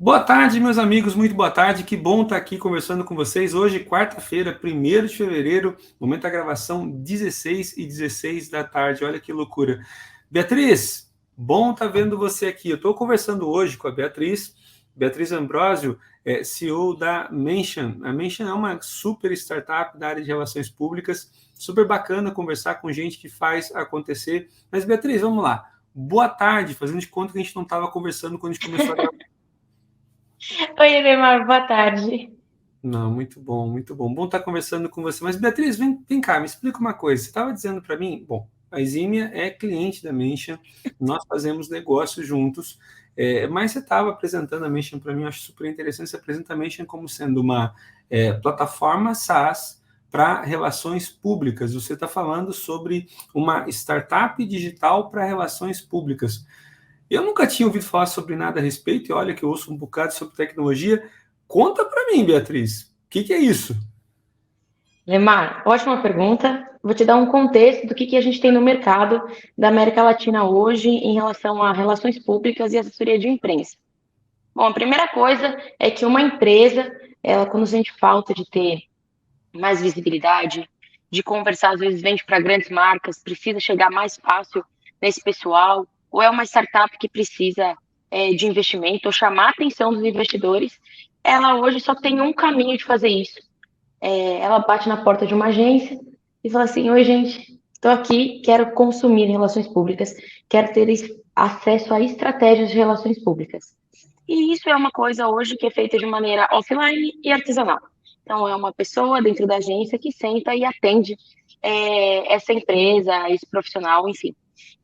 Boa tarde, meus amigos, muito boa tarde. Que bom estar aqui conversando com vocês. Hoje, quarta-feira, 1º de fevereiro, momento da gravação, 16h16 da tarde. Olha que loucura. Beatriz, bom estar vendo você aqui. Eu estou conversando hoje com a Beatriz Ambrosio, CEO da Mention. A Mention é uma super startup da área de relações públicas, super bacana conversar com gente que faz acontecer. Mas, Beatriz, vamos lá. Boa tarde, fazendo de conta que a gente não estava conversando quando a gente começou a gravar. Oi, Edemar, boa tarde. Não, muito bom, muito bom. Bom estar conversando com você. Mas, Beatriz, vem cá, me explica uma coisa. Você estava dizendo para mim, bom, a Exímia é cliente da Mention, nós fazemos negócios juntos, mas você estava apresentando a Mention para mim, eu acho super interessante. Você apresenta a Mention como sendo uma plataforma SaaS para relações públicas. Você está falando sobre uma startup digital para relações públicas. Eu nunca tinha ouvido falar sobre nada a respeito, e olha que eu ouço um bocado sobre tecnologia. Conta para mim, Beatriz, o que é isso? Edemar, ótima pergunta. Vou te dar um contexto do que a gente tem no mercado da América Latina hoje em relação a relações públicas e assessoria de imprensa. Bom, a primeira coisa é que uma empresa, ela, quando sente falta de ter mais visibilidade, de conversar, às vezes vende para grandes marcas, precisa chegar mais fácil nesse pessoal, ou é uma startup que precisa de investimento, ou chamar a atenção dos investidores, ela hoje só tem um caminho de fazer isso. Ela bate na porta de uma agência e fala assim: Oi, gente, estou aqui, quero consumir relações públicas, quero ter acesso a estratégias de relações públicas. E isso é uma coisa hoje que é feita de maneira offline e artesanal. Então, é uma pessoa dentro da agência que senta e atende essa empresa, esse profissional, enfim.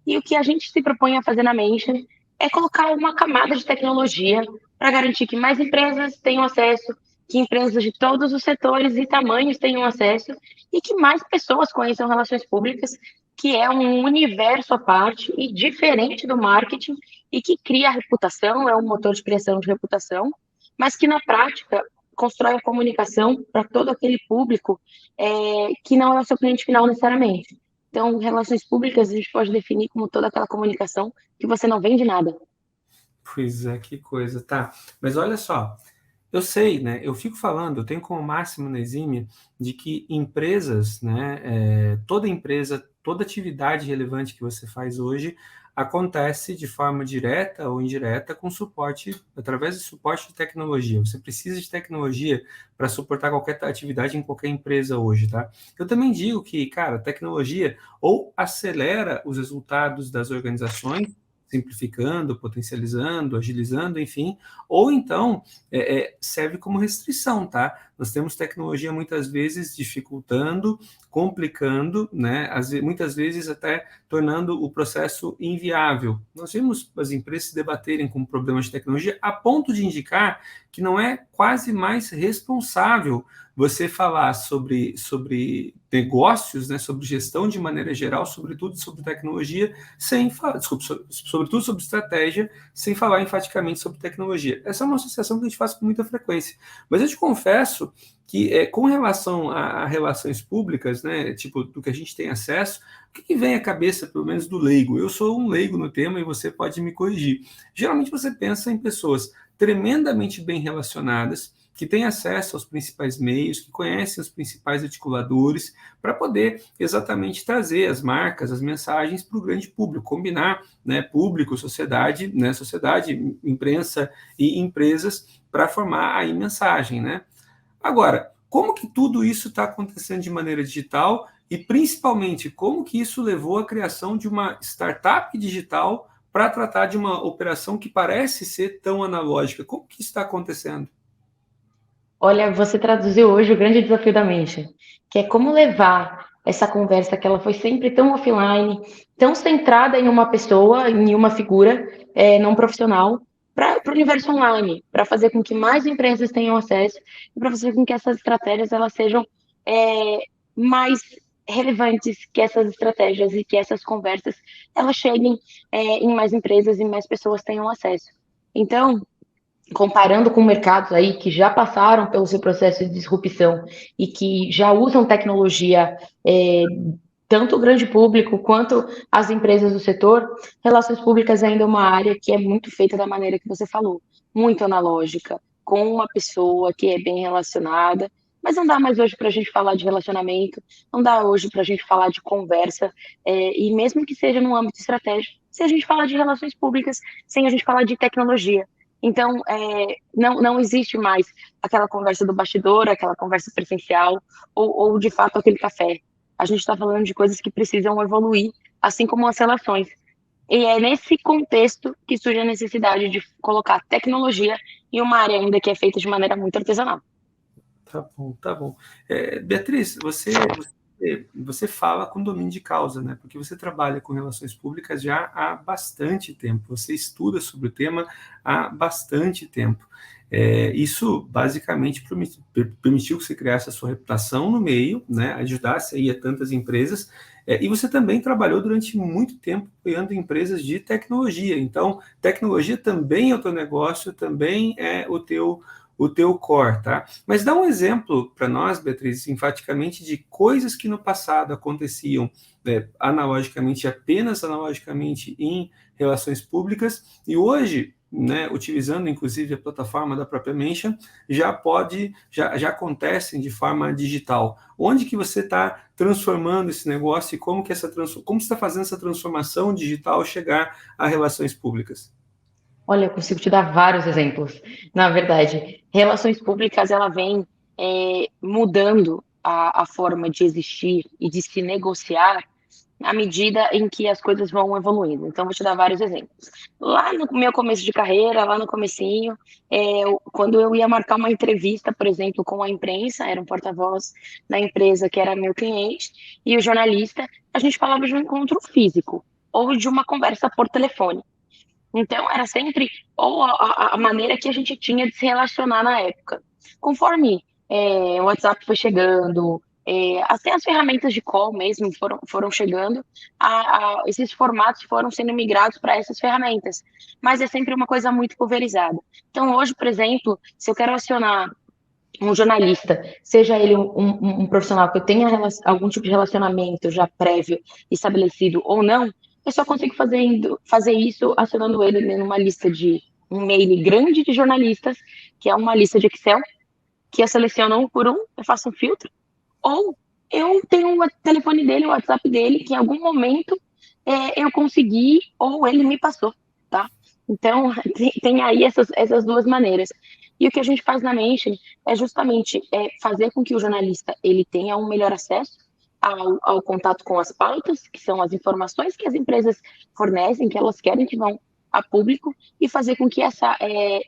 E o que a gente se propõe a fazer na Mention é colocar uma camada de tecnologia para garantir que mais empresas tenham acesso, que empresas de todos os setores e tamanhos tenham acesso e que mais pessoas conheçam relações públicas, que é um universo à parte e diferente do marketing e que cria reputação, é um motor de criação de reputação, mas que na prática constrói a comunicação para todo aquele público que não é o seu cliente final necessariamente. Então, relações públicas a gente pode definir como toda aquela comunicação que você não vende nada. Pois é, que coisa, tá. Mas olha só, eu sei, né? Eu fico falando, eu tenho como máximo na Exímia de que empresas, né? Toda empresa, toda atividade relevante que você faz hoje acontece de forma direta ou indireta com suporte, através de suporte de tecnologia. Você precisa de tecnologia para suportar qualquer atividade em qualquer empresa hoje, tá? Eu também digo que, cara, tecnologia ou acelera os resultados das organizações, simplificando, potencializando, agilizando, enfim, ou então serve como restrição, tá? Nós temos tecnologia muitas vezes dificultando, complicando, né? Muitas vezes até tornando o processo inviável. Nós vimos as empresas se debaterem com problemas de tecnologia a ponto de indicar que não é quase mais responsável você falar sobre negócios, né, sobre gestão de maneira geral, sobretudo sobre tecnologia, sem falar, desculpa, sobretudo sobre estratégia, sem falar enfaticamente sobre tecnologia. Essa é uma associação que a gente faz com muita frequência. Mas eu te confesso que, com relação a relações públicas, né, tipo, do que a gente tem acesso, o que vem à cabeça, pelo menos do leigo? Eu sou um leigo no tema e você pode me corrigir. Geralmente você pensa em pessoas tremendamente bem relacionadas, que têm acesso aos principais meios, que conhecem os principais articuladores, para poder exatamente trazer as marcas, as mensagens para o grande público, combinar, né, público, sociedade, né, sociedade, imprensa e empresas para formar aí mensagem, né? Agora, como que tudo isso está acontecendo de maneira digital e, principalmente, como que isso levou à criação de uma startup digital para tratar de uma operação que parece ser tão analógica? Como que isso está acontecendo? Olha, você traduziu hoje o grande desafio da mente, que é como levar essa conversa que ela foi sempre tão offline, tão centrada em uma pessoa, em uma figura, não profissional, para o universo online, para fazer com que mais empresas tenham acesso e para fazer com que essas estratégias elas sejam mais relevantes que essas estratégias e que essas conversas elas cheguem em mais empresas e mais pessoas tenham acesso. Então, comparando com mercados aí que já passaram pelo seu processo de disrupção e que já usam tecnologia, tanto o grande público quanto as empresas do setor, relações públicas ainda é uma área que é muito feita da maneira que você falou, muito analógica, com uma pessoa que é bem relacionada, mas não dá mais hoje para a gente falar de relacionamento, não dá hoje para a gente falar de conversa, e mesmo que seja no âmbito estratégico, se a gente falar de relações públicas, sem a gente falar de tecnologia. Então, não existe mais aquela conversa do bastidor, aquela conversa presencial, ou de fato aquele café. A gente está falando de coisas que precisam evoluir, assim como as relações. E é nesse contexto que surge a necessidade de colocar tecnologia em uma área ainda que é feita de maneira muito artesanal. Tá bom, tá bom. Beatriz, você fala com domínio de causa, né? Porque você trabalha com relações públicas já há bastante tempo, você estuda sobre o tema há bastante tempo. Isso basicamente permitiu que você criasse a sua reputação no meio, né? Ajudasse aí a tantas empresas. E você também trabalhou durante muito tempo apoiando empresas de tecnologia. Então, tecnologia também é o teu negócio, também é o teu core, tá? Mas dá um exemplo para nós, Beatriz, enfaticamente, de coisas que no passado aconteciam analogicamente, apenas analogicamente em relações públicas, e hoje, né, utilizando inclusive a plataforma da própria Mention, já acontecem de forma digital. Onde que você está transformando esse negócio e como você está fazendo essa transformação digital chegar a relações públicas? Olha, eu consigo te dar vários exemplos. Na verdade, relações públicas, ela vem mudando a forma de existir e de se negociar à medida em que as coisas vão evoluindo. Então, vou te dar vários exemplos. Lá no meu começo de carreira, lá no comecinho, quando eu ia marcar uma entrevista, por exemplo, com a imprensa, era um porta-voz da empresa que era meu cliente, e o jornalista, a gente falava de um encontro físico ou de uma conversa por telefone. Então, era sempre ou a maneira que a gente tinha de se relacionar na época. Conforme o WhatsApp foi chegando, até as ferramentas de call mesmo foram chegando, esses formatos foram sendo migrados para essas ferramentas. Mas é sempre uma coisa muito pulverizada. Então, hoje, por exemplo, se eu quero acionar um jornalista, seja ele um profissional que eu tenha algum tipo de relacionamento já prévio estabelecido ou não, eu só consigo fazer isso acionando ele numa lista de um mail grande de jornalistas, que é uma lista de Excel, que eu seleciono um por um, eu faço um filtro, ou eu tenho o telefone dele, o WhatsApp dele, que em algum momento eu consegui ou ele me passou, tá? Então, tem aí essas duas maneiras. E o que a gente faz na Mention é justamente fazer com que o jornalista ele tenha um melhor acesso ao contato com as pautas, que são as informações que as empresas fornecem, que elas querem que vão a público, e fazer com que essa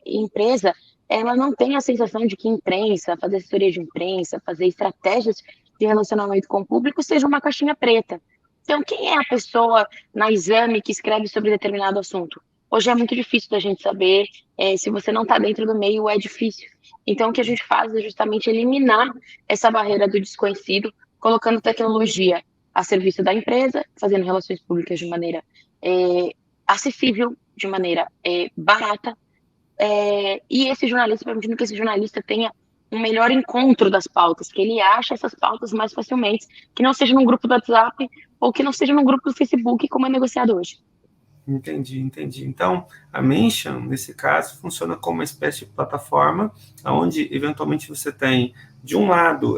empresa ela não tenha a sensação de que imprensa, fazer assessoria de imprensa, fazer estratégias de relacionamento com o público seja uma caixinha preta. Então, quem é a pessoa na exame que escreve sobre determinado assunto? Hoje é muito difícil da gente saber, se você não está dentro do meio, é difícil. Então, o que a gente faz é justamente eliminar essa barreira do desconhecido, colocando tecnologia a serviço da empresa, fazendo relações públicas de maneira acessível, de maneira barata, e esse jornalista, permitindo que esse jornalista tenha um melhor encontro das pautas, que ele ache essas pautas mais facilmente, que não seja num grupo do WhatsApp ou que não seja num grupo do Facebook, como é negociado hoje. Entendi, entendi. Então, a Mention, nesse caso, funciona como uma espécie de plataforma, onde eventualmente você tem, de um lado,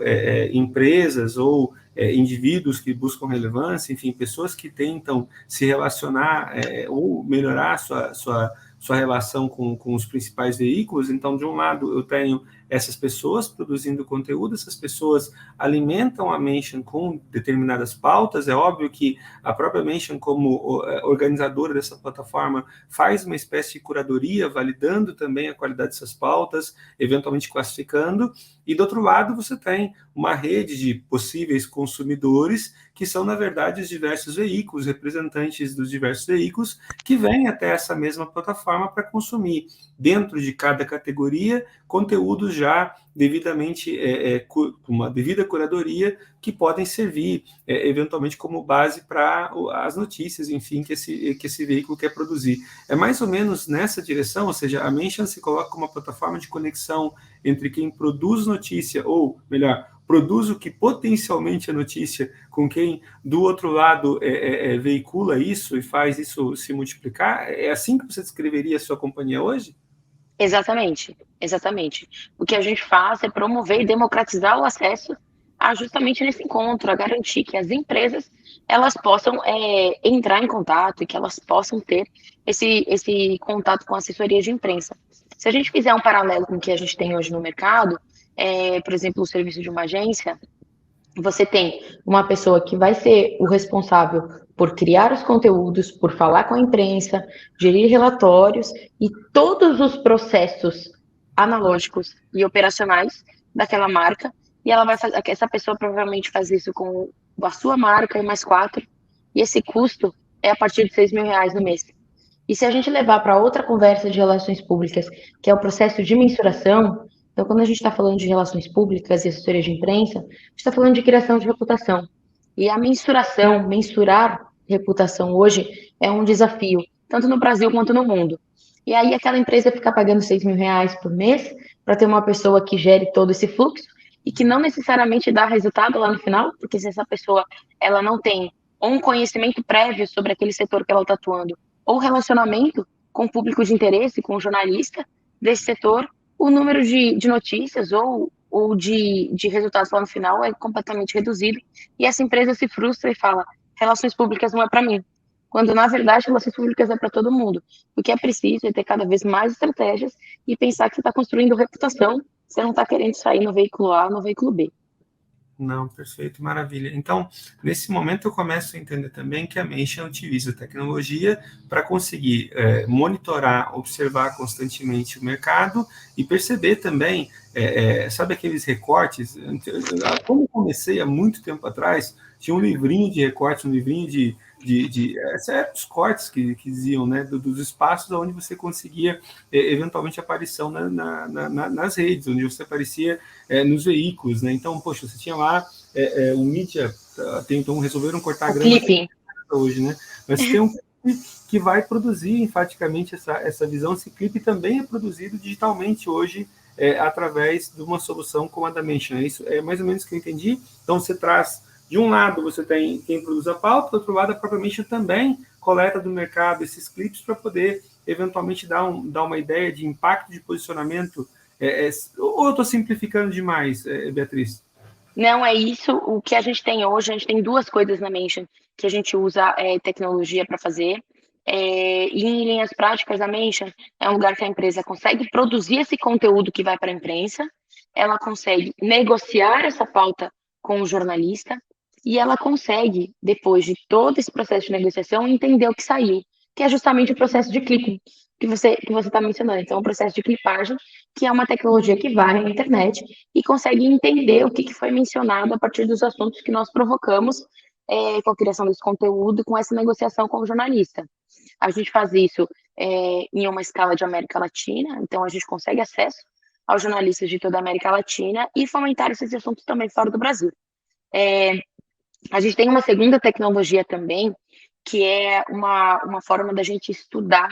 empresas ou indivíduos que buscam relevância, enfim, pessoas que tentam se relacionar ou melhorar sua relação com os principais veículos. Então, de um lado, eu tenho essas pessoas produzindo conteúdo, essas pessoas alimentam a Mention com determinadas pautas. É óbvio que a própria Mention, como organizadora dessa plataforma, faz uma espécie de curadoria, validando também a qualidade dessas pautas, eventualmente classificando, e do outro lado você tem uma rede de possíveis consumidores, que são, na verdade, os diversos veículos, representantes dos diversos veículos, que vêm até essa mesma plataforma para consumir, dentro de cada categoria, conteúdos já devidamente, com uma devida curadoria, que podem servir eventualmente como base para as notícias, enfim, que esse veículo quer produzir. É mais ou menos nessa direção, ou seja, a Mention se coloca como uma plataforma de conexão entre quem produz notícia, ou melhor, produz o que potencialmente é notícia, com quem do outro lado veicula isso e faz isso se multiplicar. É assim que você descreveria a sua companhia hoje? Exatamente, exatamente. O que a gente faz é promover e democratizar o acesso a justamente nesse encontro, a garantir que as empresas elas possam entrar em contato e que elas possam ter esse contato com a assessoria de imprensa. Se a gente fizer um paralelo com o que a gente tem hoje no mercado, por exemplo, o serviço de uma agência, você tem uma pessoa que vai ser o responsável por criar os conteúdos, por falar com a imprensa, gerir relatórios e todos os processos analógicos e operacionais daquela marca. E ela vai fazer, essa pessoa provavelmente faz isso com a sua marca e mais quatro. E esse custo é a partir de R$ 6.000 no mês. E se a gente levar para outra conversa de relações públicas, que é o processo de mensuração, então, quando a gente está falando de relações públicas e assessoria de imprensa, a gente está falando de criação de reputação. E a mensuração, mensurar reputação hoje é um desafio, tanto no Brasil quanto no mundo. E aí aquela empresa fica pagando R$ 6.000 por mês para ter uma pessoa que gere todo esse fluxo e que não necessariamente dá resultado lá no final, porque se essa pessoa ela não tem um conhecimento prévio sobre aquele setor que ela está atuando, ou relacionamento com o público de interesse, com o jornalista desse setor, o número de notícias ou de resultados lá no final é completamente reduzido e essa empresa se frustra e fala: relações públicas não é para mim. Quando, na verdade, relações públicas é para todo mundo. O que é preciso é ter cada vez mais estratégias e pensar que você está construindo reputação, você não está querendo sair no veículo A, no veículo B. Não, perfeito, maravilha. Então, nesse momento eu começo a entender também que a Mention utiliza tecnologia para conseguir monitorar, observar constantemente o mercado e perceber também, sabe aqueles recortes? Como eu comecei há muito tempo atrás, tinha um livrinho de recorte, um livrinho os cortes que diziam, né, dos espaços onde você conseguia eventualmente aparição nas redes, onde você aparecia nos veículos, né? Então, poxa, você tinha lá o mídia, então resolveram cortar a O grama clipping. hoje, né? Mas tem um clipe que vai produzir enfaticamente essa visão. Esse clipe também é produzido digitalmente hoje através de uma solução como a da Mention. Isso é mais ou menos o que eu entendi. Então, você traz, de um lado, você tem quem produz a pauta, do outro lado, a própria Mention também coleta do mercado esses clipes para poder, eventualmente, dar uma ideia de impacto de posicionamento. Ou eu estou simplificando demais, Beatriz? Não é isso. O que a gente tem hoje, a gente tem duas coisas na Mention que a gente usa tecnologia para fazer. E em linhas práticas, a Mention é um lugar que a empresa consegue produzir esse conteúdo que vai para a imprensa, ela consegue negociar essa pauta com o jornalista e ela consegue, depois de todo esse processo de negociação, entender o que saiu, que é justamente o processo de clipping que você está mencionando. Então, o processo de clipagem, que é uma tecnologia que vai na internet e consegue entender o que foi mencionado a partir dos assuntos que nós provocamos com a criação desse conteúdo, com essa negociação com o jornalista. A gente faz isso em uma escala de América Latina, então a gente consegue acesso aos jornalistas de toda a América Latina e fomentar esses assuntos também fora do Brasil. A gente tem uma segunda tecnologia também, que é uma forma da gente estudar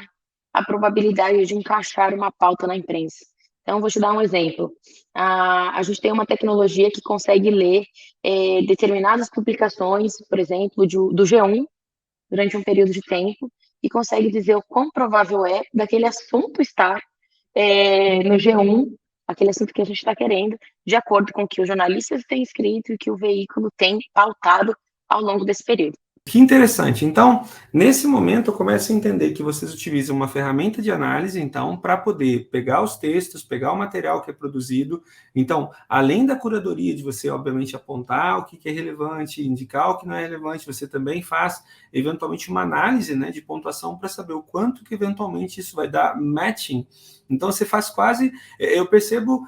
a probabilidade de encaixar uma pauta na imprensa. Então, vou te dar um exemplo. A gente tem uma tecnologia que consegue ler determinadas publicações, por exemplo, do G1, durante um período de tempo, e consegue dizer o quão provável é daquele assunto estar no G1, aquele assunto que a gente está querendo, de acordo com o que os jornalistas têm escrito e que o veículo tem pautado ao longo desse período. Que interessante. Então, nesse momento, eu começo a entender que vocês utilizam uma ferramenta de análise, então, para poder pegar os textos, pegar o material que é produzido. Então, além da curadoria de você, obviamente, apontar o que é relevante, indicar o que não é relevante, você também faz, eventualmente, uma análise, né, de pontuação para saber o quanto que, eventualmente, isso vai dar matching. Então, você faz quase... Eu percebo,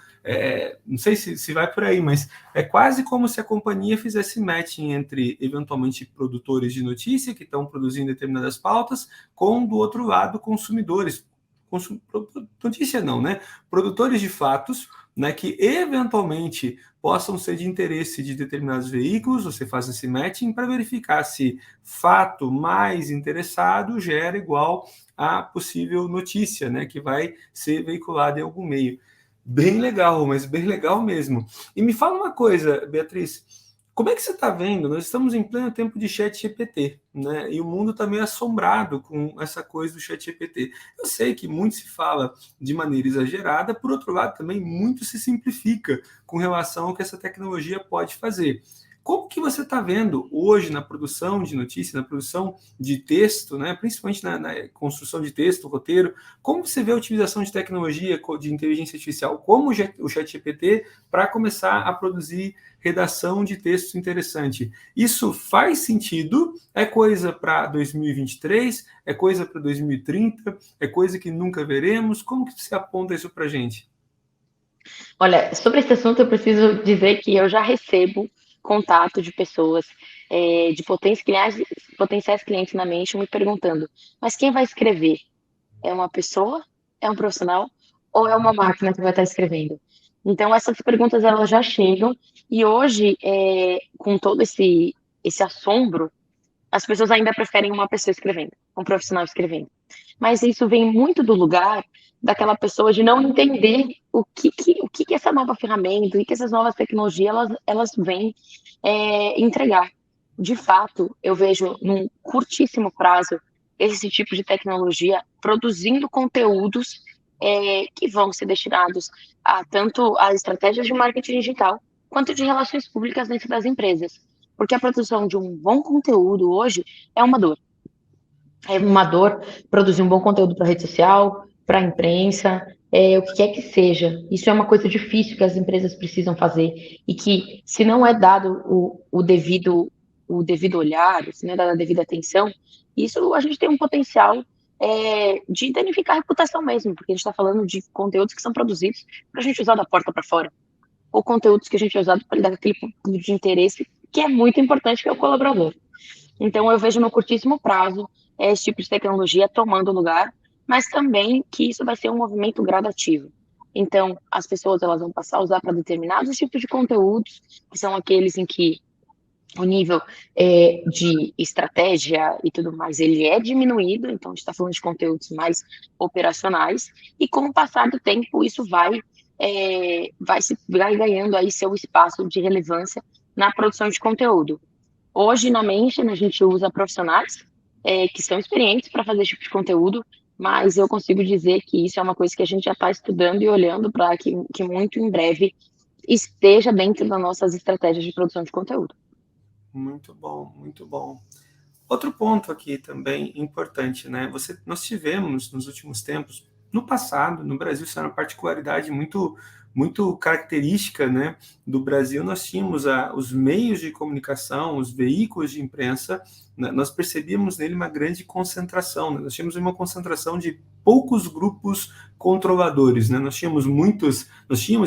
não sei se vai por aí, mas é quase como se a companhia fizesse matching entre, eventualmente, produtores de notícia que estão produzindo determinadas pautas com, do outro lado, consumidores. Notícia não, né? Produtores de fatos, né, que eventualmente possam ser de interesse de determinados veículos. Você faz esse matching para verificar se fato mais interessado gera igual a possível notícia, né, que vai ser veiculada em algum meio. Bem legal, mas bem legal mesmo. E me fala uma coisa, Beatriz, Como é que você está vendo? Nós estamos em pleno tempo de ChatGPT, né? E o mundo está meio assombrado com essa coisa do ChatGPT. Eu sei que muito se fala de maneira exagerada, por outro lado, também muito se simplifica com relação ao que essa tecnologia pode fazer. Como que você está vendo hoje na produção de notícias, na produção de texto, né? Principalmente na construção de texto, roteiro, como você vê a utilização de tecnologia de inteligência artificial, como o ChatGPT, para começar a produzir redação de texto interessante? Isso faz sentido? É coisa para 2023? É coisa para 2030? É coisa que nunca veremos? Como que você aponta isso para a gente? Olha, sobre esse assunto eu preciso dizer que eu já recebo contato de pessoas, de potenciais clientes na mente me perguntando: "Mas quem vai escrever? É uma pessoa? É um profissional? Ou é uma máquina que vai estar escrevendo?". Então essas perguntas elas já chegam e hoje, com todo esse assombro, as pessoas ainda preferem uma pessoa escrevendo, um profissional escrevendo. Mas isso vem muito do lugar daquela pessoa de não entender o que essa nova ferramenta, o que essas novas tecnologias elas vêm entregar. De fato, eu vejo num curtíssimo prazo esse tipo de tecnologia produzindo conteúdos que vão ser destinados a tanto a estratégias de marketing digital quanto de relações públicas dentro das empresas. Porque a produção de um bom conteúdo hoje é uma dor. É uma dor produzir um bom conteúdo para rede social, para a imprensa, o que quer que seja. Isso é uma coisa difícil que as empresas precisam fazer e que, se não é dado o devido olhar, se não é dada a devida atenção, isso a gente tem um potencial de danificar a reputação mesmo, porque a gente está falando de conteúdos que são produzidos para a gente usar da porta para fora, ou conteúdos que a gente é usado para lidar com aquele público de interesse que é muito importante, que é o colaborador. Então, eu vejo no curtíssimo prazo esse tipo de tecnologia tomando lugar, mas também que isso vai ser um movimento gradativo. Então, as pessoas elas vão passar a usar para determinados tipos de conteúdos, que são aqueles em que o nível de estratégia e tudo mais ele é diminuído, então a gente está falando de conteúdos mais operacionais, e com o passar do tempo isso vai ganhando aí seu espaço de relevância na produção de conteúdo. Hoje, na Mention, a gente usa profissionais que são experientes para fazer esse tipo de conteúdo, mas eu consigo dizer que isso é uma coisa que a gente já está estudando e olhando para que muito em breve esteja dentro das nossas estratégias de produção de conteúdo. Muito bom, muito bom. Outro ponto aqui também importante, né? Nós tivemos nos últimos tempos, no passado, no Brasil, isso era uma particularidade muito característica, né, do Brasil. Nós tínhamos os meios de comunicação, os veículos de imprensa, né, nós percebíamos nele uma grande concentração, né? Nós tínhamos uma concentração de poucos grupos controladores, né? Nós tínhamos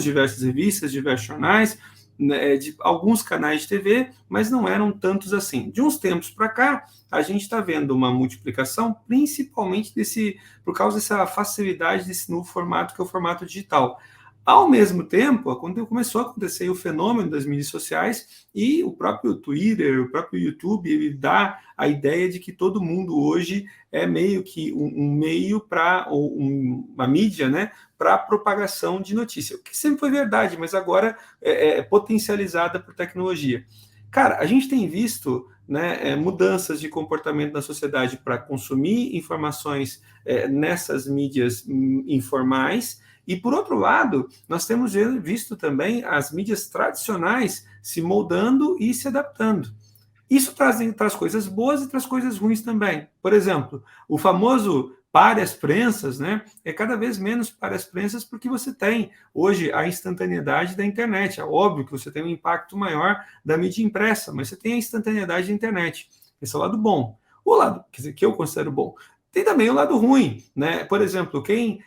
diversas revistas, diversos jornais, né, de alguns canais de TV, mas não eram tantos assim. De uns tempos para cá, a gente está vendo uma multiplicação, principalmente por causa dessa facilidade desse novo formato, que é o formato digital. Ao mesmo tempo, quando começou a acontecer o fenômeno das mídias sociais e o próprio Twitter, o próprio YouTube, ele dá a ideia de que todo mundo hoje é meio que um meio para uma mídia, né, para propagação de notícia, o que sempre foi verdade, mas agora é potencializada por tecnologia. Cara, a gente tem visto, né, mudanças de comportamento na sociedade para consumir informações nessas mídias informais. E, por outro lado, nós temos visto também as mídias tradicionais se moldando e se adaptando. Isso traz coisas boas e traz coisas ruins também. Por exemplo, o famoso pare as prensas, né? É cada vez menos pare as prensas porque você tem hoje a instantaneidade da internet. É óbvio que você tem um impacto maior da mídia impressa, mas você tem a instantaneidade da internet. Esse é o lado bom. O lado, quer dizer, que eu considero bom. Tem também o lado ruim, né? Por exemplo, quem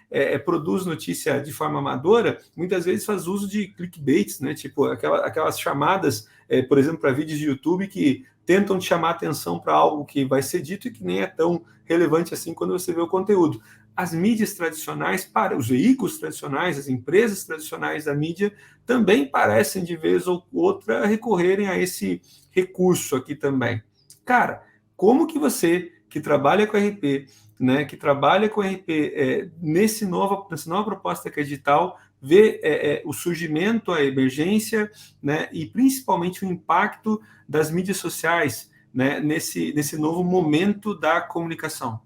produz notícia de forma amadora, muitas vezes faz uso de clickbaits, né? Tipo aquelas chamadas, por exemplo, para vídeos de YouTube que tentam te chamar a atenção para algo que vai ser dito e que nem é tão relevante assim quando você vê o conteúdo. As mídias tradicionais, os veículos tradicionais, as empresas tradicionais da mídia também parecem de vez ou outra recorrerem a esse recurso aqui também. Cara, como que você que trabalha com RP, né, que trabalha com RP nessa nova proposta que é digital, vê o surgimento, a emergência, né, e principalmente o impacto das mídias sociais, né, nesse novo momento da comunicação?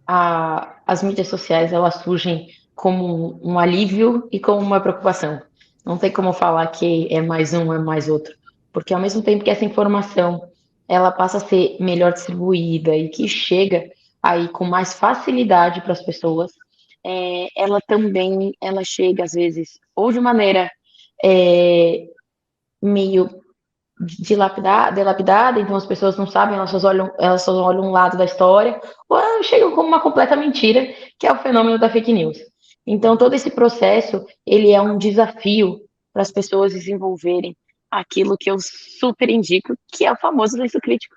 As mídias sociais, elas surgem como um alívio e como uma preocupação. Não tem como falar que é mais um, é mais outro, porque ao mesmo tempo que essa informação ela passa a ser melhor distribuída e que chega aí com mais facilidade para as pessoas, ela também ela chega às vezes ou de maneira é, meio delapidada, então as pessoas não sabem, elas só olham um lado da história, ou elas chegam como uma completa mentira, que é o fenômeno da fake news. Então todo esse processo, ele é um desafio para as pessoas desenvolverem aquilo que eu super indico, que é o famoso senso crítico,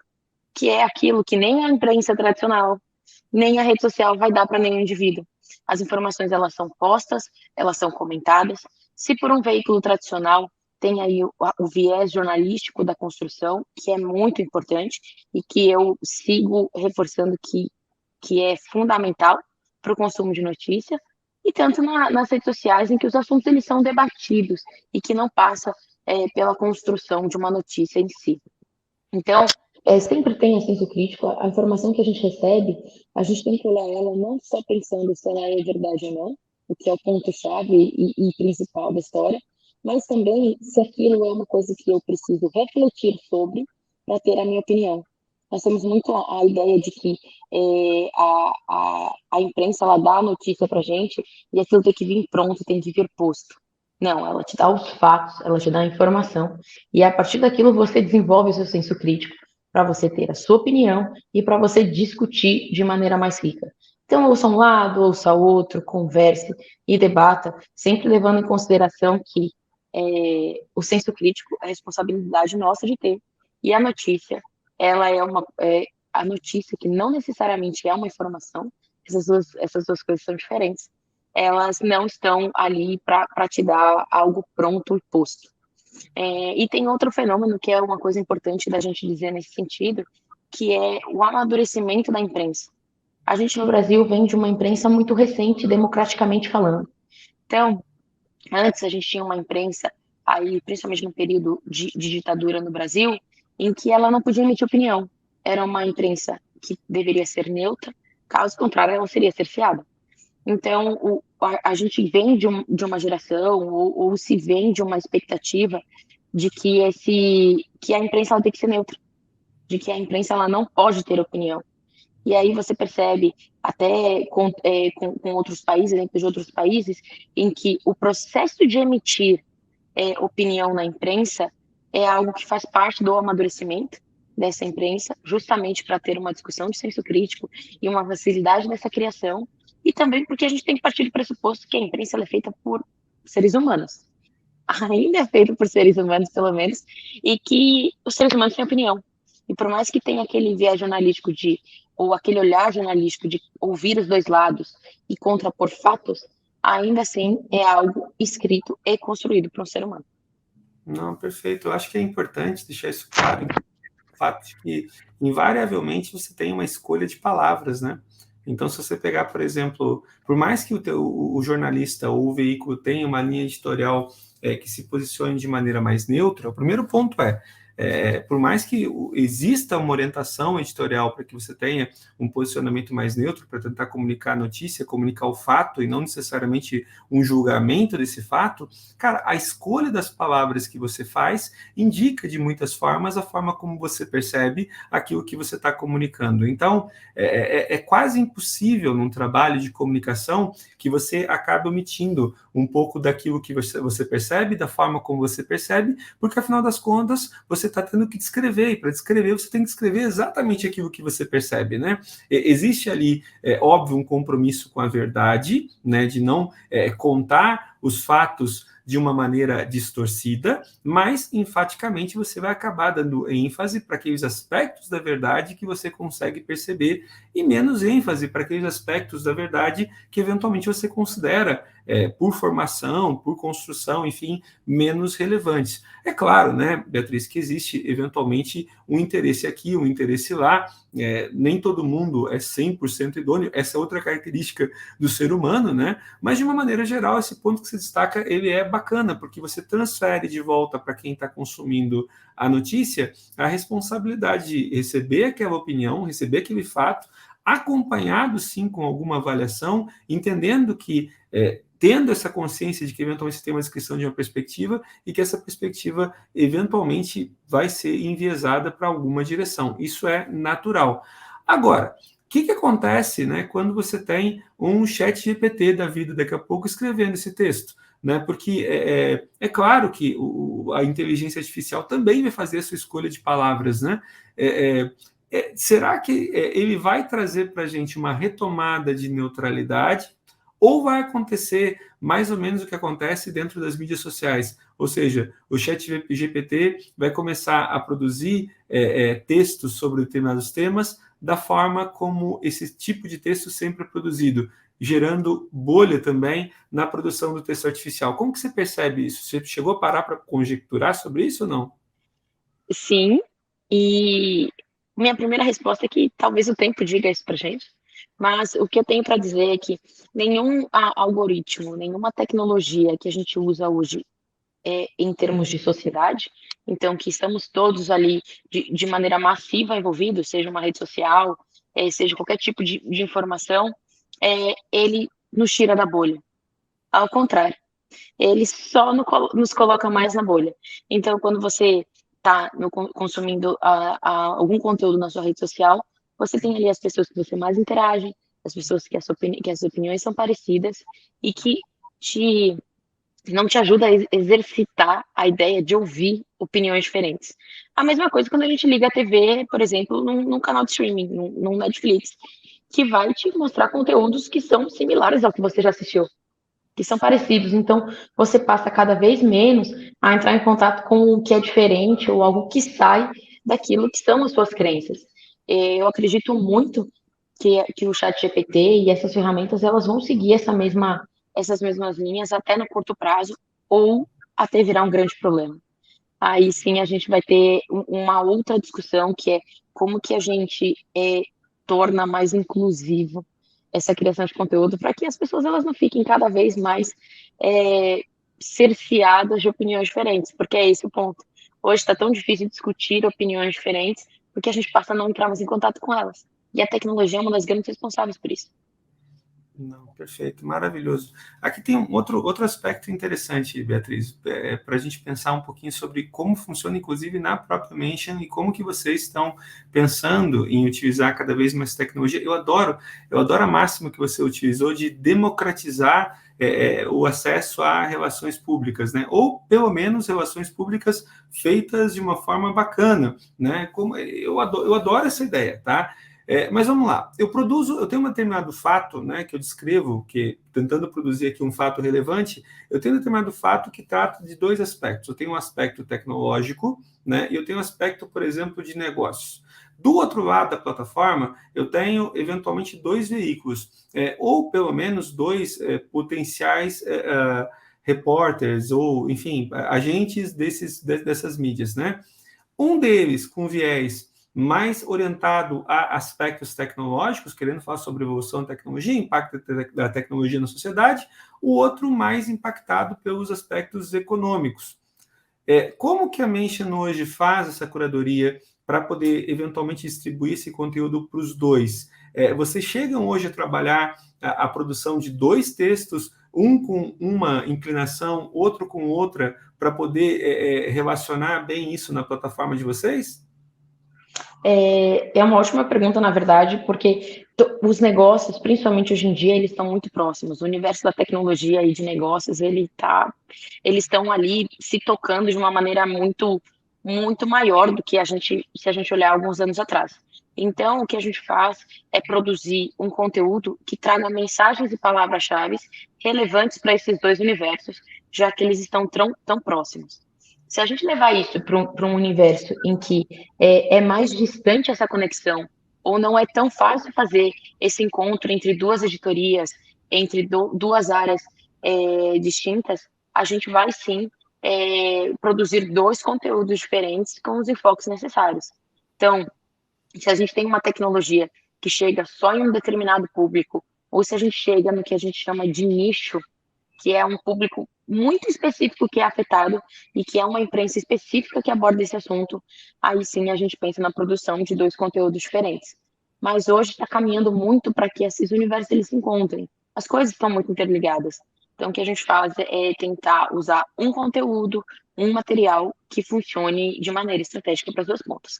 que é aquilo que nem a imprensa tradicional, nem a rede social vai dar para nenhum indivíduo. As informações elas são postas, elas são comentadas. Se por um veículo tradicional tem aí o viés jornalístico da construção, que é muito importante e que eu sigo reforçando que é fundamental para o consumo de notícia, e tanto nas redes sociais, em que os assuntos eles são debatidos e que não passa pela construção de uma notícia em si. Então, sempre tem esse senso crítico. A informação que a gente recebe, a gente tem que olhar ela não só pensando se ela é verdade ou não, o que é o ponto-chave e principal da história, mas também se aquilo é uma coisa que eu preciso refletir sobre para ter a minha opinião. Nós temos muito a ideia de que a imprensa ela dá a notícia para a gente e aquilo tem que vir pronto, tem que vir posto. Não, ela te dá os fatos, ela te dá a informação e a partir daquilo você desenvolve o seu senso crítico para você ter a sua opinião e para você discutir de maneira mais rica. Então, ouça um lado, ouça outro, converse e debata, sempre levando em consideração que o senso crítico é a responsabilidade nossa de ter. E a notícia, ela a notícia que não necessariamente é uma informação, essas duas coisas são diferentes, elas não estão ali para te dar algo pronto e posto. E tem outro fenômeno que é uma coisa importante da gente dizer nesse sentido, que é o amadurecimento da imprensa. A gente no Brasil vem de uma imprensa muito recente, democraticamente falando. Então, antes a gente tinha uma imprensa, aí, principalmente no período de ditadura no Brasil, em que ela não podia emitir opinião. Era uma imprensa que deveria ser neutra, caso contrário, ela seria cerceada. Então, a gente vem de uma geração, ou se vem de uma expectativa de que a imprensa ela tem que ser neutra, de que a imprensa ela não pode ter opinião. E aí você percebe, até com outros países, exemplos de outros países, em que o processo de emitir opinião na imprensa é algo que faz parte do amadurecimento dessa imprensa, justamente para ter uma discussão de senso crítico e uma facilidade nessa criação, e também porque a gente tem que partir do pressuposto que a imprensa é feita por seres humanos. Ainda é feita por seres humanos, pelo menos, e que os seres humanos têm opinião. E por mais que tenha aquele viés jornalístico ou aquele olhar jornalístico de ouvir os dois lados e contrapor fatos, ainda assim é algo escrito e construído por um ser humano. Não, perfeito. Eu acho que é importante deixar isso claro, o fato de que, invariavelmente, você tem uma escolha de palavras, né? Então, se você pegar, por exemplo, por mais que o jornalista ou o veículo tenha uma linha editorial que se posicione de maneira mais neutra, o primeiro ponto por mais que exista uma orientação editorial para que você tenha um posicionamento mais neutro para tentar comunicar a notícia, comunicar o fato e não necessariamente um julgamento desse fato, cara, a escolha das palavras que você faz indica de muitas formas a forma como você percebe aquilo que você está comunicando. Então, é quase impossível num trabalho de comunicação que você acabe omitindo um pouco daquilo que você percebe, da forma como você percebe, porque afinal das contas, você está tendo que descrever, e para descrever você tem que descrever exatamente aquilo que você percebe, né? Existe ali, óbvio, um compromisso com a verdade, né, de não contar os fatos de uma maneira distorcida, mas enfaticamente você vai acabar dando ênfase para aqueles aspectos da verdade que você consegue perceber e menos ênfase para aqueles aspectos da verdade que eventualmente você considera, por formação, por construção, enfim, menos relevantes. É claro, né, Beatriz, que existe eventualmente um interesse aqui, um interesse lá, nem todo mundo é 100% idôneo, essa é outra característica do ser humano, né? Mas de uma maneira geral, esse ponto que se destaca, ele é bacana, porque você transfere de volta para quem está consumindo a notícia a responsabilidade de receber aquela opinião, receber aquele fato, acompanhado sim com alguma avaliação, entendendo que tendo essa consciência de que eventualmente você tem uma descrição de uma perspectiva e que essa perspectiva eventualmente vai ser enviesada para alguma direção. Isso é natural. Agora, o que acontece, né, quando você tem um chat GPT da vida daqui a pouco escrevendo esse texto? Né, porque é claro que a inteligência artificial também vai fazer a sua escolha de palavras, né? Será que ele vai trazer para a gente uma retomada de neutralidade? Ou vai acontecer mais ou menos o que acontece dentro das mídias sociais, ou seja, o chat GPT vai começar a produzir textos sobre determinados temas da forma como esse tipo de texto sempre é produzido, gerando bolha também na produção do texto artificial. Como que você percebe isso? Você chegou a parar para conjecturar sobre isso ou não? Sim, e minha primeira resposta é que talvez o tempo diga isso pra gente, mas o que eu tenho para dizer é que nenhum algoritmo, nenhuma tecnologia que a gente usa hoje em termos de sociedade, então que estamos todos ali de maneira massiva envolvidos, seja uma rede social, seja qualquer tipo de informação, ele nos tira da bolha. Ao contrário, ele só nos coloca mais na bolha. Então, quando você está consumindo algum conteúdo na sua rede social, você tem ali as pessoas que você mais interage, as pessoas que as opiniões são parecidas e que te não te ajuda a exercitar a ideia de ouvir opiniões diferentes. A mesma coisa quando a gente liga a TV, por exemplo, num canal de streaming, num Netflix, que vai te mostrar conteúdos que são similares ao que você já assistiu, que são parecidos. Então, você passa cada vez menos a entrar em contato com o que é diferente ou algo que sai daquilo que são as suas crenças. Eu acredito muito que o chat GPT e essas ferramentas elas vão seguir essas mesmas linhas até no curto prazo ou até virar um grande problema. Aí sim a gente vai ter uma outra discussão que é como que a gente torna mais inclusivo essa criação de conteúdo para que as pessoas elas não fiquem cada vez mais cerceadas de opiniões diferentes, porque é esse o ponto. Hoje está tão difícil discutir opiniões diferentes porque a gente passa a não entrar mais em contato com elas. E a tecnologia é uma das grandes responsáveis por isso. Não, perfeito, maravilhoso. Aqui tem um outro aspecto interessante, Beatriz, para a gente pensar um pouquinho sobre como funciona, inclusive, na própria Mention e como que vocês estão pensando em utilizar cada vez mais tecnologia. Eu adoro a máxima que você utilizou de democratizar o acesso a relações públicas, né? Ou, pelo menos, relações públicas feitas de uma forma bacana, né? Eu adoro essa ideia, tá? Mas vamos lá, eu tenho um determinado fato, né, que eu descrevo, tentando produzir aqui um fato relevante, eu tenho um determinado fato que trata de dois aspectos. Eu tenho um aspecto tecnológico, né, e eu tenho um aspecto, por exemplo, de negócios. Do outro lado da plataforma, eu tenho, eventualmente, dois veículos, ou pelo menos dois potenciais repórteres, ou, enfim, agentes dessas mídias, né? Um deles com viés mais orientado a aspectos tecnológicos, querendo falar sobre evolução da tecnologia, impacto da tecnologia na sociedade, o outro mais impactado pelos aspectos econômicos. Como que a Mention hoje faz essa curadoria para poder eventualmente distribuir esse conteúdo para os dois? Vocês chegam hoje a trabalhar a produção de dois textos, um com uma inclinação, outro com outra, para poder relacionar bem isso na plataforma de vocês? É uma ótima pergunta, na verdade, porque os negócios, principalmente hoje em dia, eles estão muito próximos. O universo da tecnologia e de negócios, eles estão ali se tocando de uma maneira muito, muito maior do que se a gente olhar alguns anos atrás. Então, o que a gente faz é produzir um conteúdo que traga mensagens e palavras-chave relevantes para esses dois universos, já que eles estão tão próximos. Se a gente levar isso para um universo em que é mais distante essa conexão, ou não é tão fácil fazer esse encontro entre duas editorias, entre duas áreas distintas, a gente vai sim produzir dois conteúdos diferentes com os enfoques necessários. Então, se a gente tem uma tecnologia que chega só em um determinado público, ou se a gente chega no que a gente chama de nicho, que é um público muito específico que é afetado e que é uma imprensa específica que aborda esse assunto, aí sim a gente pensa na produção de dois conteúdos diferentes. Mas hoje está caminhando muito para que esses universos eles se encontrem. As coisas estão muito interligadas. Então, o que a gente faz é tentar usar um conteúdo, um material que funcione de maneira estratégica para as duas pontas.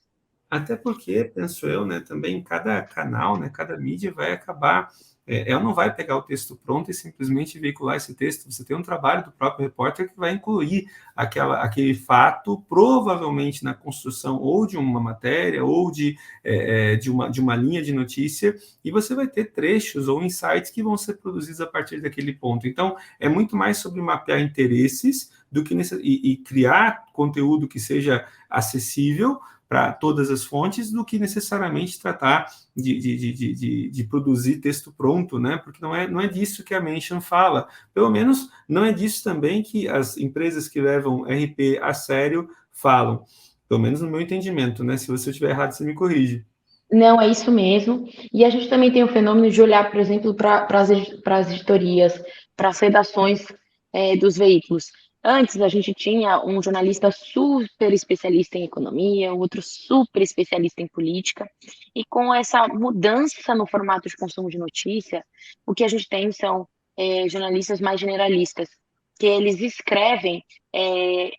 Até porque, penso eu, né, também cada canal, né, cada mídia vai acabar, ela não vai pegar o texto pronto e simplesmente veicular esse texto. Você tem um trabalho do próprio repórter que vai incluir aquele fato, provavelmente na construção ou de uma matéria ou de uma linha de notícia, e você vai ter trechos ou insights que vão ser produzidos a partir daquele ponto. Então, é muito mais sobre mapear interesses do que e criar conteúdo que seja acessível para todas as fontes do que necessariamente tratar de produzir texto pronto, né? Porque não é disso que a Mention fala. Pelo menos não é disso também que as empresas que levam RP a sério falam. Pelo menos no meu entendimento, né? Se você estiver errado, você me corrige. Não, é isso mesmo. E a gente também tem o fenômeno de olhar, por exemplo, para as editorias, para as redações dos veículos. Antes, a gente tinha um jornalista super especialista em economia, outro super especialista em política, e com essa mudança no formato de consumo de notícia, o que a gente tem são jornalistas mais generalistas, que eles escrevem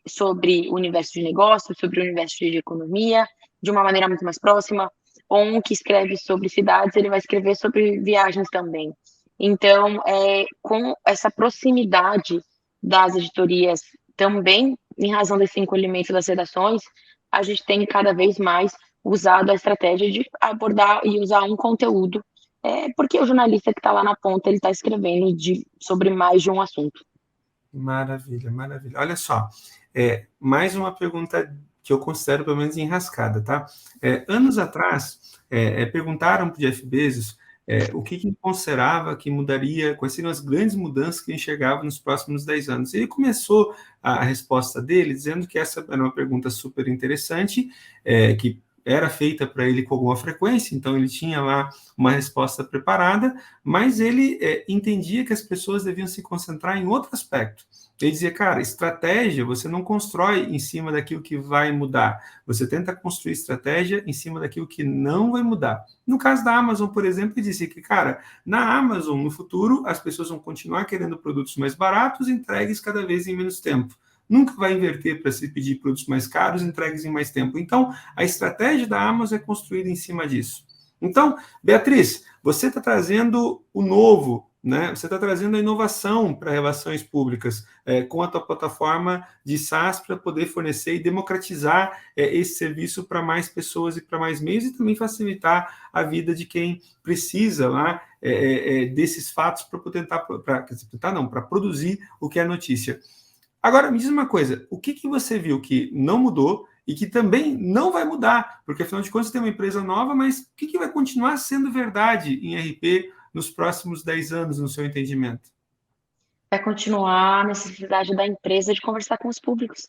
sobre o universo de negócios, sobre o universo de economia, de uma maneira muito mais próxima, ou um que escreve sobre cidades, ele vai escrever sobre viagens também. Então, com essa proximidade das editorias também, em razão desse encolhimento das redações, a gente tem cada vez mais usado a estratégia de abordar e usar um conteúdo, porque o jornalista que está lá na ponta, ele está escrevendo sobre mais de um assunto. Maravilha, maravilha. Olha só, mais uma pergunta que eu considero pelo menos enrascada, tá? Anos atrás, perguntaram para o Jeff Bezos o que ele considerava que mudaria, quais seriam as grandes mudanças que ele enxergava nos próximos 10 anos. Ele começou a resposta dele dizendo que essa era uma pergunta super interessante, que era feita para ele com alguma frequência, então ele tinha lá uma resposta preparada, mas ele entendia que as pessoas deviam se concentrar em outro aspecto. Ele dizia, cara, estratégia você não constrói em cima daquilo que vai mudar, você tenta construir estratégia em cima daquilo que não vai mudar. No caso da Amazon, por exemplo, ele disse que, cara, na Amazon, no futuro, as pessoas vão continuar querendo produtos mais baratos, entregues cada vez em menos tempo. Nunca vai inverter para se pedir produtos mais caros, entregues em mais tempo. Então, a estratégia da Amazon é construída em cima disso. Então, Beatriz, você está trazendo o novo, né? Você está trazendo a inovação para relações públicas com a tua plataforma de SaaS para poder fornecer e democratizar esse serviço para mais pessoas e para mais meios e também facilitar a vida de quem precisa lá desses fatos para para produzir o que é notícia. Agora, me diz uma coisa, o que você viu que não mudou e que também não vai mudar? Porque, afinal de contas, tem uma empresa nova, mas o que vai continuar sendo verdade em RP nos próximos 10 anos, no seu entendimento? Vai continuar a necessidade da empresa de conversar com os públicos,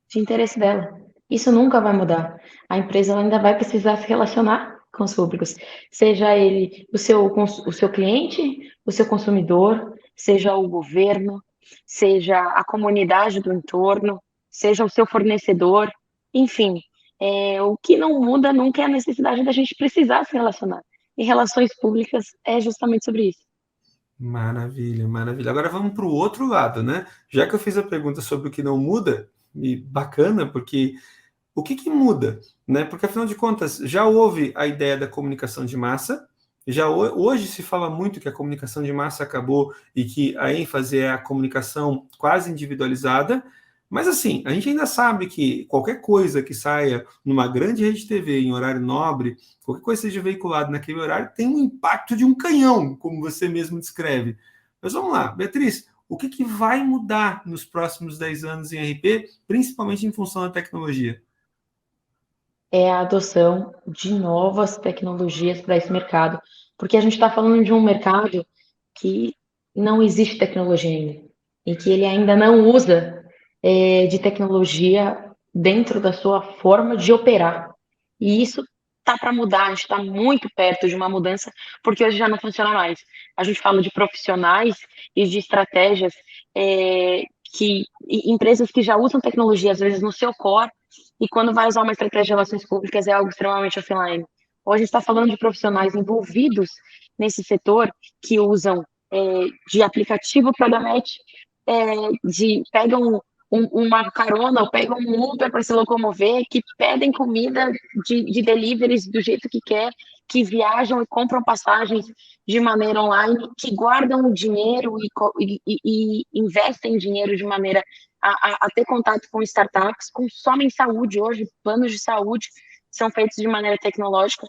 de interesse dela. Isso nunca vai mudar. A empresa ainda vai precisar se relacionar com os públicos, seja ele o seu cliente, o seu consumidor, seja o governo, seja a comunidade do entorno, seja o seu fornecedor, enfim, o que não muda nunca é a necessidade da gente precisar se relacionar. E relações públicas é justamente sobre isso. Maravilha, maravilha. Agora vamos para o outro lado, né? Já que eu fiz a pergunta sobre o que não muda, e bacana, porque o que muda, né? Porque afinal de contas, já houve a ideia da comunicação de massa, hoje se fala muito que a comunicação de massa acabou e que a ênfase é a comunicação quase individualizada, Mas assim, a gente ainda sabe que qualquer coisa que saia numa grande rede de TV em horário nobre, qualquer coisa que seja veiculada naquele horário, tem um impacto de um canhão, como você mesmo descreve. Mas vamos lá, Beatriz, o que, que vai mudar nos próximos 10 anos em RP, principalmente em função da tecnologia? É a adoção de novas tecnologias para esse mercado, porque a gente está falando de um mercado que não existe tecnologia ainda, e que ele ainda não usa de tecnologia dentro da sua forma de operar. E isso tá para mudar, a gente está muito perto de uma mudança, porque hoje já não funciona mais. A gente fala de profissionais e de estratégias empresas que já usam tecnologia, às vezes, no seu core, e quando vai usar uma estratégia de relações públicas é algo extremamente offline. Hoje a gente está falando de profissionais envolvidos nesse setor que usam de aplicativo programático, pegam uma carona ou pegam um Uber para se locomover, que pedem comida de deliveries do jeito que quer, que viajam e compram passagens de maneira online, que guardam o dinheiro e investem dinheiro de maneira a ter contato com startups, consomem saúde hoje, planos de saúde são feitos de maneira tecnológica.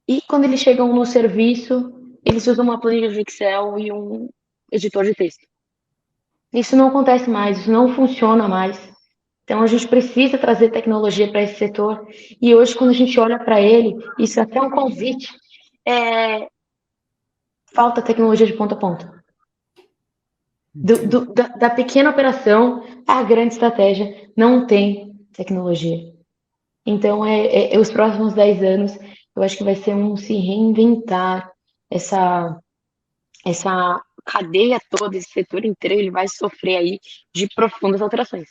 E quando eles chegam no serviço, eles usam uma planilha de Excel e um editor de texto. Isso não acontece mais, isso não funciona mais. Então a gente precisa trazer tecnologia para esse setor. E hoje, quando a gente olha para ele, isso é até um convite. Falta tecnologia de ponta a ponta. Da pequena operação à grande estratégia, não tem tecnologia. Então, os próximos 10 anos, eu acho que vai ser um se reinventar essa cadeia toda, esse setor inteiro, ele vai sofrer aí de profundas alterações.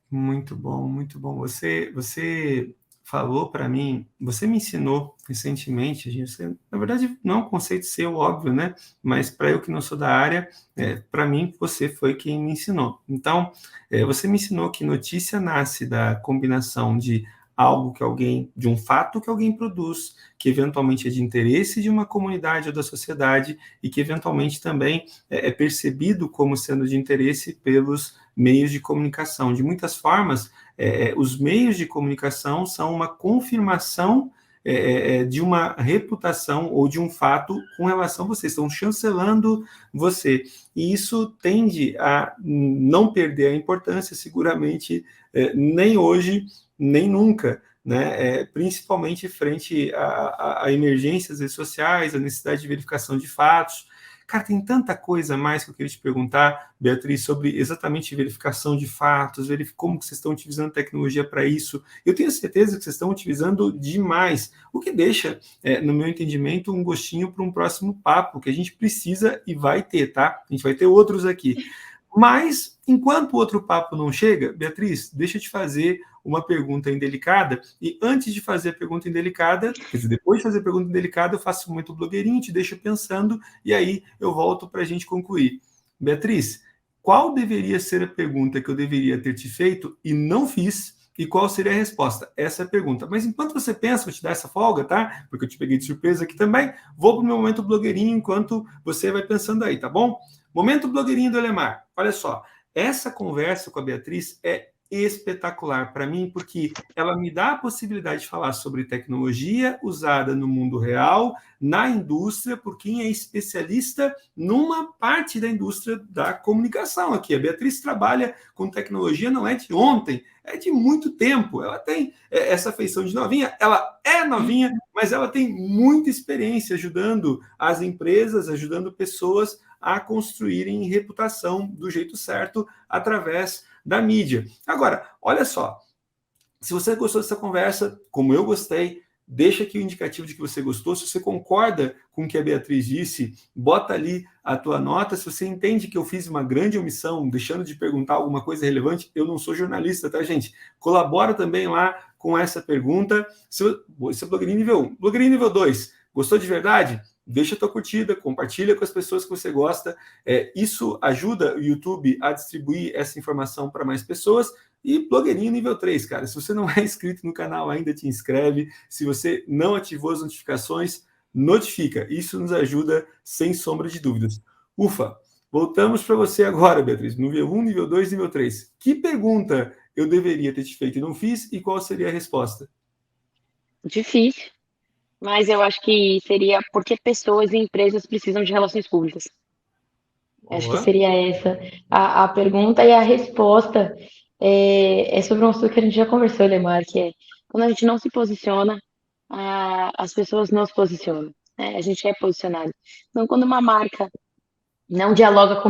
Muito bom, muito bom. Você falou para mim, você me ensinou recentemente, você, na verdade, não é um conceito seu, óbvio, né? Mas para eu que não sou da área, para mim, você foi quem me ensinou. Então, você me ensinou que notícia nasce da combinação de algo que alguém, de um fato que alguém produz, que eventualmente é de interesse de uma comunidade ou da sociedade e que eventualmente também é percebido como sendo de interesse pelos meios de comunicação. De muitas formas, os meios de comunicação são uma confirmação de uma reputação ou de um fato com relação a você, estão chancelando você. E isso tende a não perder a importância, seguramente, nem hoje, nem nunca. Né, principalmente frente a emergências sociais, a necessidade de verificação de fatos. Cara, tem tanta coisa mais que eu queria te perguntar, Beatriz, sobre exatamente verificação de fatos, como que vocês estão utilizando tecnologia para isso. Eu tenho certeza que vocês estão utilizando demais, o que deixa, no meu entendimento, um gostinho para um próximo papo, que a gente precisa e vai ter, tá? A gente vai ter outros aqui. Mas, enquanto o outro papo não chega, Beatriz, deixa eu te fazer uma pergunta indelicada, e antes de fazer a pergunta indelicada, quer dizer, depois de fazer a pergunta indelicada, eu faço um momento blogueirinho, te deixo pensando, e aí eu volto para a gente concluir. Beatriz, qual deveria ser a pergunta que eu deveria ter te feito e não fiz, e qual seria a resposta? Essa é a pergunta. Mas enquanto você pensa, vou te dar essa folga, tá? Porque eu te peguei de surpresa aqui também, vou para o meu momento blogueirinho enquanto você vai pensando aí, tá bom? Momento blogueirinho do Elemar. Olha só, essa conversa com a Beatriz é espetacular para mim, porque ela me dá a possibilidade de falar sobre tecnologia usada no mundo real, na indústria, por quem é especialista numa parte da indústria da comunicação aqui. A Beatriz trabalha com tecnologia, não é de ontem, é de muito tempo. Ela tem essa feição de novinha, ela é novinha, mas ela tem muita experiência ajudando as empresas, ajudando pessoas a construírem reputação do jeito certo através da mídia. Agora, olha só, se você gostou dessa conversa, como eu gostei, deixa aqui o indicativo de que você gostou. Se você concorda com o que a Beatriz disse, bota ali a tua nota. Se você entende que eu fiz uma grande omissão, deixando de perguntar alguma coisa relevante, eu não sou jornalista, tá, gente? Colabora também lá com essa pergunta. Esse é blogueirinho nível 1. Blogueirinho nível 2, gostou de verdade? Deixa a tua curtida, compartilha com as pessoas que você gosta. Isso ajuda o YouTube a distribuir essa informação para mais pessoas. E blogueirinho nível 3, cara. Se você não é inscrito no canal ainda, te inscreve. Se você não ativou as notificações, notifica. Isso nos ajuda sem sombra de dúvidas. Ufa! Voltamos para você agora, Beatriz. Nível 1, nível 2, nível 3. Que pergunta eu deveria ter te feito e não fiz, e qual seria a resposta? Difícil, mas eu acho que seria por que pessoas e empresas precisam de relações públicas. Acho que Boa. seria essa a pergunta, e a resposta é sobre um assunto que a gente já conversou, Lemar, que é quando a gente não se posiciona, as pessoas não se posicionam, né? A gente é posicionado. Então, quando uma marca não dialoga com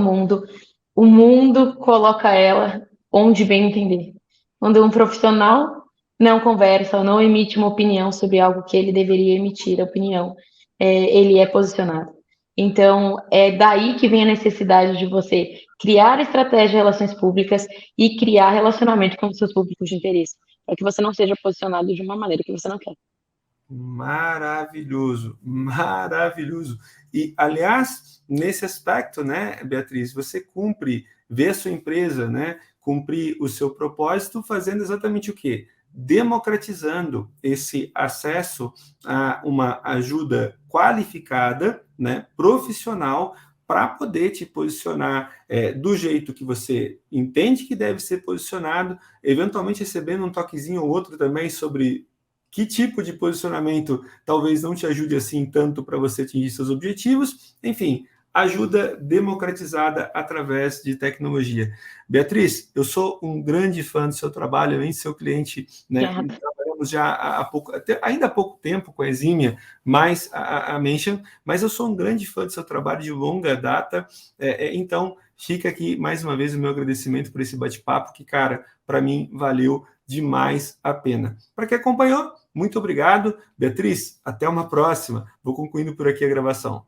o mundo coloca ela onde bem entender. Quando um profissional não conversa ou não emite uma opinião sobre algo que ele deveria emitir a opinião, ele é posicionado. Então, é daí que vem a necessidade de você criar estratégia de relações públicas e criar relacionamento com os seus públicos de interesse, para que você não seja posicionado de uma maneira que você não quer. Maravilhoso, maravilhoso. E, aliás, nesse aspecto, né, Beatriz, você cumpre, vê a sua empresa, né, cumprir o seu propósito fazendo exatamente o quê? Democratizando esse acesso a uma ajuda qualificada, né, profissional, para poder te posicionar do jeito que você entende que deve ser posicionado, eventualmente recebendo um toquezinho ou outro também sobre que tipo de posicionamento talvez não te ajude assim tanto para você atingir seus objetivos, enfim, ajuda democratizada através de tecnologia. Beatriz, eu sou um grande fã do seu trabalho, além de seu cliente, né? Obrigada. Trabalhamos já há pouco, ainda há pouco tempo com a Exímia, mais a Mention, mas eu sou um grande fã do seu trabalho de longa data, então fica aqui mais uma vez o meu agradecimento por esse bate-papo, que, cara, para mim valeu demais a pena. Para quem acompanhou, muito obrigado. Beatriz, até uma próxima. Vou concluindo por aqui a gravação.